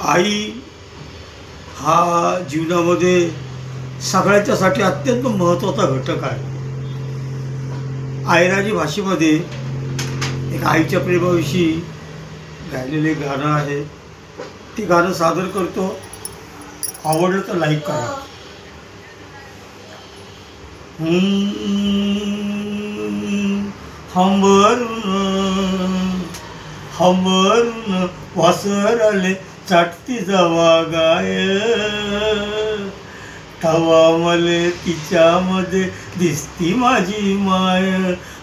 आई हा जीवनामध्ये सगळ्याच्यासाठी अत्यंत महत्त्वाचा घटक आहे. आयराजी भाषेमध्ये एक आईच्या प्रेमाविषयी गायलेले गाणं आहे. ते गाणं सादर करतो. आवडलं तर लाईक करा. हंबरून वासरले चाटती जावा गाय, तवा मले तिच्यामध्ये दिसती माझी माय,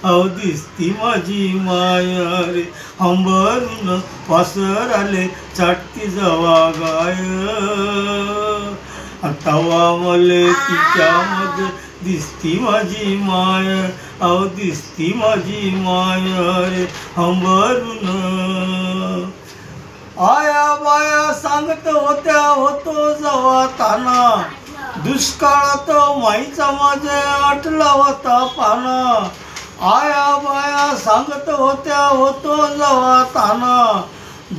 अहो दिसती माझी माय रे. हंबरून वासरले चाटती जावा गाय, तवा मले तिच्यामध्ये दिसती माझी माय, अहो दिसती माझी माय रे. हंबरून आया बाया सांगत होत्या होतो जवा ताना, दुष्काळात माईचा माझे आटला होता पाना. आया बाया सांगत होत्या होतो जवा ताना,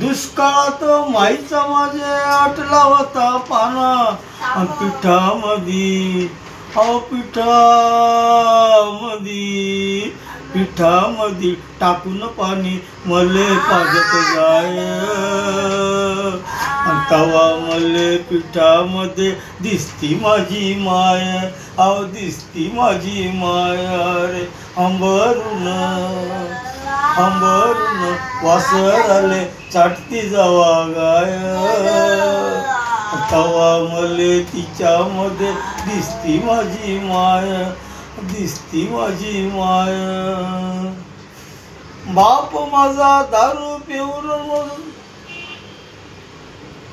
दुष्काळात माईचा माझे आटला होता पाना. पिठामध्ये अहो पिठामध्ये टाकून पाणी मले पाजत जाय, तवा मले पिठामध्ये दिसती माझी माय, अहो दिसती माझी माय रे. हंबरून वासरले चाटती जावा गाय, तवा मले तिच्यामध्ये दिसती माझी माय, दिसती माझी माय. बाप माझा दारू पिऊन